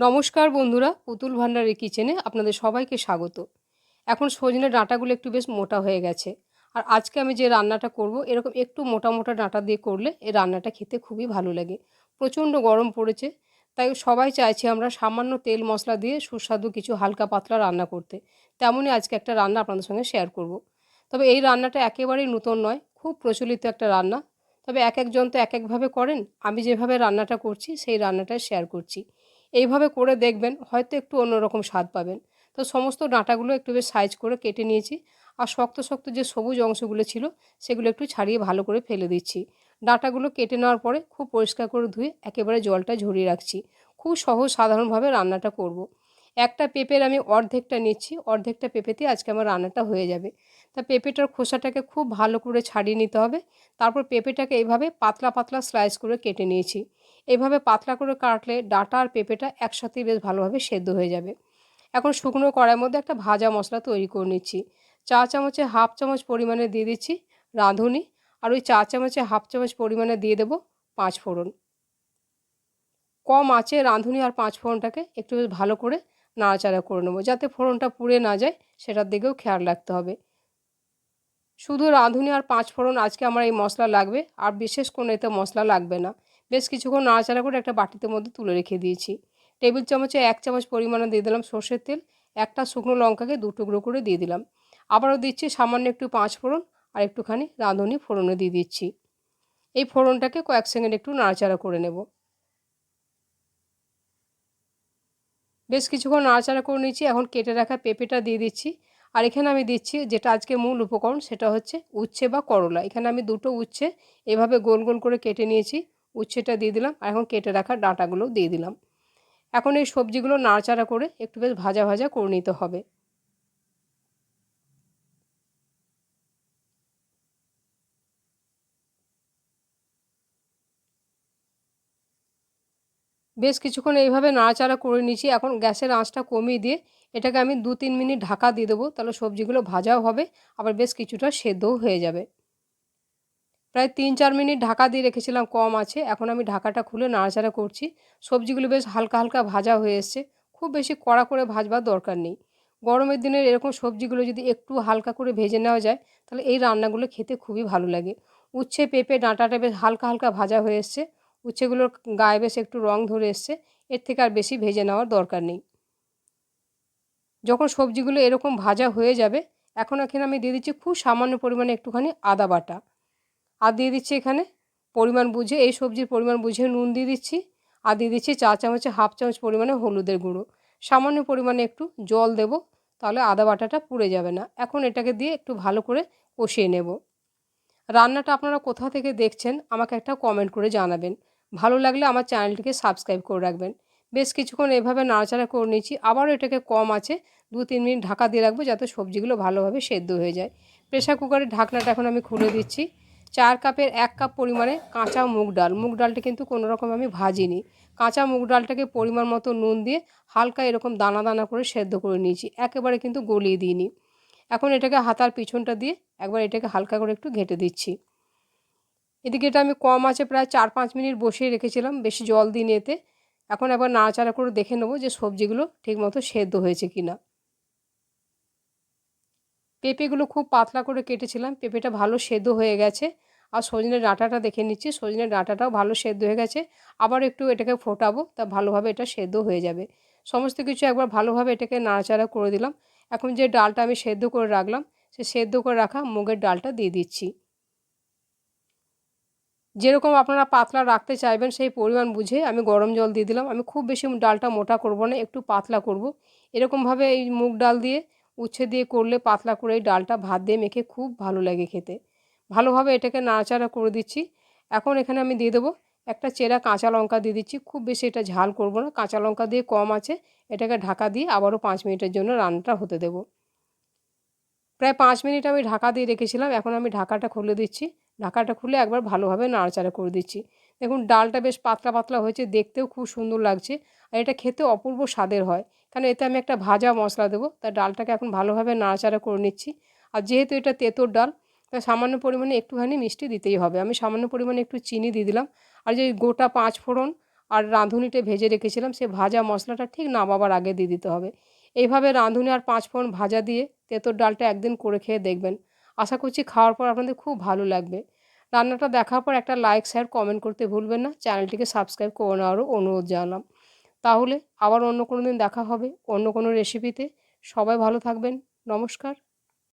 নমস্কার বন্ধুরা, পুতুল ভান্ডারের কিচেনে আপনাদের সবাইকে স্বাগত। এখন সজনে ডাঁটাগুলো একটু বেশ মোটা হয়ে গেছে। আর আজকে আমি যে রান্নাটা করব এরকম একটু মোটা মোটা ডাঁটা দিয়ে করলে এই রান্নাটা খেতে খুবই ভালো লাগে। প্রচণ্ড গরম পড়েছে, তাই সবাই চাইছি আমরা সামান্য তেল মশলা দিয়ে সুস্বাদু কিছু হালকা পাতলা রান্না করতে। তেমনই আজকে একটা রান্না আপনাদের সঙ্গে শেয়ার করব। তবে এই রান্নাটা একেবারেই নতুন নয়, খুব প্রচলিত একটা রান্না। তবে এক একজন তো এক একভাবে করেন, আমি যেভাবে রান্নাটা করছি সেই রান্নাটাই শেয়ার করছি। এইভাবে করে দেখবেন, হয়তো একটু অন্যরকম স্বাদ পাবেন। তো সমস্ত ডাঁটাগুলো একটু বেশ সাইজ করে কেটে নিয়েছি। আর শক্ত শক্ত যে সবুজ অংশগুলো ছিল সেগুলো একটু ছাড়িয়ে ভালো করে ফেলে দিচ্ছি। ডাঁটাগুলো কেটে নেওয়ার পরে খুব পরিষ্কার করে ধুয়ে একেবারে জলটা ঝরিয়ে রাখছি। খুব সহজ সাধারণভাবে রান্নাটা করব। একটা পেঁপের আমি অর্ধেকটা নিচ্ছি, অর্ধেকটা পেঁপেতে আজকে আমার রান্নাটা হয়ে যাবে। তা পেঁপেটার খোসাটাকে খুব ভালো করে ছাড়িয়ে নিতে হবে। তারপর পেঁপেটাকে এইভাবে পাতলা পাতলা স্লাইস করে কেটে নিয়েছি। এভাবে পাতলা করে কাটলে ডাঁটা আর পেঁপেটা একসাথেই বেশ ভালোভাবে সেদ্ধ হয়ে যাবে। এখন শুকনো কড়াইয়ের মধ্যে একটা ভাজা মশলা তৈরি করে নিচ্ছি। চা চামচে হাফ চামচ পরিমাণে দিয়ে দিচ্ছি রাঁধুনি, আর ওই চা চামচে হাফ চামচ পরিমাণে দিয়ে দেবো পাঁচ ফোড়ন। কম আঁচে রাঁধুনি আর পাঁচ ফোড়নটাকে একটু বেশ ভালো করে নাড়াচাড়া করে নেবো, যাতে ফোড়নটা পুড়ে না যায় সেটার দিকেও খেয়াল রাখতে হবে। শুধু রাঁধুনি আর পাঁচ ফোড়ন আজকে আমার এই মশলা লাগবে, আর বিশেষ কোনো এতে মশলা লাগবে না। বেশ কিছুক্ষণ নাড়াচাড়া করে একটা বাটিতে মধ্যে তুলে রেখে দিয়েছি। টেবিল চামচে এক চামচ পরিমাণে দিয়ে দিলাম সর্ষের তেল। একটা শুকনো লঙ্কাকে দু টুকরো করে দিয়ে দিলাম। আবারও দিচ্ছি সামান্য একটু পাঁচ ফোড়ন, আর একটুখানি রাঁধুনি ফোড়নে দিয়ে দিচ্ছি। এই ফোড়নটাকে কয়েক সেকেন্ড একটু নাড়াচাড়া করে নেব। বেশ কিছুক্ষণ নাড়াচাড়া করে নিচ্ছি। এখন কেটে রাখা পেঁপেটা দিয়ে দিচ্ছি। আর এখানে আমি দিচ্ছি যেটা আজকে মূল উপকরণ, সেটা হচ্ছে উচ্ছে বা করলা। এখানে আমি দুটো উচ্ছে এভাবে গোল গোল করে কেটে নিয়েছি। উচ্ছেটা দিয়ে দিলাম, আর এখন কেটে রাখা ডাঁটাগুলো দিয়ে দিলাম। এখন এই সবজিগুলো নাড়াচাড়া করে একটু বেশ ভাজা ভাজা করে নিতে হবে। বেশ কিছুক্ষণ এইভাবে নাড়াচাড়া করে নিচ্ছি। এখন গ্যাসের আঁচটা কমিয়ে দিয়ে এটাকে আমি 2-3 মিনিট ঢাকা দিয়ে দেবো, তাহলে সবজিগুলো ভাজাও হবে, আবার বেশ কিছুটা সেদ্ধও হয়ে যাবে। প্রায় 3-4 মিনিট ঢাকা দিয়ে রেখেছিলাম কম আছে। এখন আমি ঢাকাটা খুলে নাড়াচাড়া করছি। সবজিগুলো বেশ হালকা হালকা ভাজা হয়ে এসছে। খুব বেশি কড়া করে ভাজবার দরকার নেই। গরমের দিনের এরকম সবজিগুলো যদি একটু হালকা করে ভেজে নেওয়া যায়, তাহলে এই রান্নাগুলো খেতে খুবই ভালো লাগে। উচ্ছে পেঁপে ডাঁটাটা বেশ হালকা হালকা ভাজা হয়ে এসছে। উচ্ছেগুলোর গায়ে বেশ একটু রং ধরে এসছে। এর থেকে আর বেশি ভেজে নেওয়ার দরকার নেই। যখন সবজিগুলো এরকম ভাজা হয়ে যাবে, এখন এখানে আমি দিয়ে দিচ্ছি খুব সামান্য পরিমাণে একটুখানি আদা বাটা। আর দিয়ে দিচ্ছি এখানে পরিমাণ বুঝে, এই সবজির পরিমাণ বুঝে নুন দিয়ে দিচ্ছি। আর দিয়ে দিচ্ছি চা চামচে হাফ চামচ পরিমাণে হলুদের গুঁড়ো। সামান্য পরিমাণে একটু জল দেব, তাহলে আদা বাটাটা পুড়ে যাবে না। এখন এটাকে দিয়ে একটু ভালো করে কষিয়ে নেব। রান্নাটা আপনারা কোথা থেকে দেখছেন আমাকে একটা কমেন্ট করে জানাবেন। ভালো লাগলে আমার চ্যানেলটিকে সাবস্ক্রাইব করে রাখবেন। বেশ কিছুক্ষণ এভাবে নাড়াচাড়া করে নিচ্ছি। আবারও এটাকে কম আছে 2-3 মিনিট ঢাকা দিয়ে রাখবো, যাতে সবজিগুলো ভালোভাবে সেদ্ধ হয়ে যায়। প্রেসার কুকারের ঢাকনাটা এখন আমি খুলে দিচ্ছি। 4 কাপের 1 কাপ পরিমাণে কাঁচা মুগ ডাল। মুগ ডালটা কিন্তু কোনো রকম আমি ভাজিনি। কাঁচা মুগ ডালটাকে পরিমাণ মতো নুন দিয়ে হালকা এরকম দানা দানা করে সেদ্ধ করে নিয়েছি, একেবারে কিন্তু গলিয়ে দিইনি। এখন এটাকে হাতার পিছনটা দিয়ে একবার এটাকে হালকা করে একটু ঘেঁটে দিচ্ছি। এদিকে এটা আমি কম আঁচে প্রায় 4-5 মিনিট বসিয়ে রেখেছিলাম, বেশি জল দিইনি এতে। এখন একবার নাড়াচাড়া করে দেখে নেবো যে সবজিগুলো ঠিকমতো সেদ্ধ হয়েছে কিনা। পেঁপেগুলো খুব পাতলা করে কেটেছিলাম, পেঁপেটা ভালো সেদ্ধ হয়ে গেছে। আর সজনের ডাঁটাটা দেখে নিচ্ছি, সজনের ডাঁটাটাও ভালো সেদ্ধ হয়ে গেছে। আবার একটু এটাকে ফোটাবো, তা ভালোভাবে এটা সেদ্ধ হয়ে যাবে। সমস্ত কিছু একবার ভালোভাবে এটাকে নাড়াচাড়া করে দিলাম। এখন যে ডালটা আমি সেদ্ধ করে রাখলাম, সে সেদ্ধ করে রাখা মুগের ডালটা দিয়ে দিচ্ছি। যেরকম আপনারা পাতলা রাখতে চাইবেন সেই পরিমাণ বুঝে আমি গরম জল দিয়ে দিলাম। আমি খুব বেশি ডালটা মোটা করব না, একটু পাতলা করব। এরকমভাবে এই মুগ ডাল দিয়ে উচ্ছে দিয়ে করলে পাতলা করে এই ডালটা ভাত দিয়ে মেখে খুব ভালো লাগে খেতে। ভালোভাবে এটাকে নাড়াচাড়া করে দিচ্ছি। এখন এখানে আমি দিয়ে দেবো একটা চেরা কাঁচা লঙ্কা দিয়ে দিচ্ছি। খুব বেশি এটা ঝাল করব না, কাঁচা লঙ্কা দিয়ে কম আছে এটাকে ঢাকা দিয়ে আবারও 5 মিনিটের জন্য রান্নাটা হতে দেবো। প্রায় 5 মিনিট আমি ঢাকা দিয়ে রেখেছিলাম। এখন আমি ঢাকাটা খুলে দিচ্ছি। ঢাকাটা খুলে একবার ভালোভাবে নাড়াচাড়া করে দিচ্ছি। দেখুন ডালটা বেশ পাতলা পাতলা হয়েছে, দেখতেও খুব সুন্দর লাগছে। আর এটা খেতে অপূর্ব স্বাদের হয়, কারণ এতে আমি একটা ভাজা মশলা দেবো। তাই ডালটাকে এখন ভালোভাবে নাড়াচাড়া করে নিচ্ছি। আর যেহেতু এটা তেঁতুর ডাল, তাই সামান্য পরিমাণে একটুখানি মিষ্টি দিতেই হবে। আমি সামান্য পরিমাণে একটু চিনি দিয়ে দিলাম। আর যে গোটা 5 ফোড়ন আর রাঁধুনিতে ভেজে রেখেছিলাম সে ভাজা মশলাটা ঠিক নামাবার আগে দিয়ে দিতে হবে। এইভাবে রাঁধুনি আর 5 ফোড়ন ভাজা দিয়ে তেঁতুল ডালটা একদিন করে খেয়ে দেখবেন। আশা করছি খাওয়ার পর আপনাদের খুব ভালো লাগবে। রান্নাটা দেখার পর একটা লাইক শেয়ার কমেন্ট করতে ভুলবেন না। চ্যানেলটিকে সাবস্ক্রাইব করে নেওয়ারও অনুরোধ জানালাম। তাহলে আবার অন্য কোনো দিন দেখা হবে অন্য কোনো রেসিপিতে। সবাই ভালো থাকবেন। নমস্কার।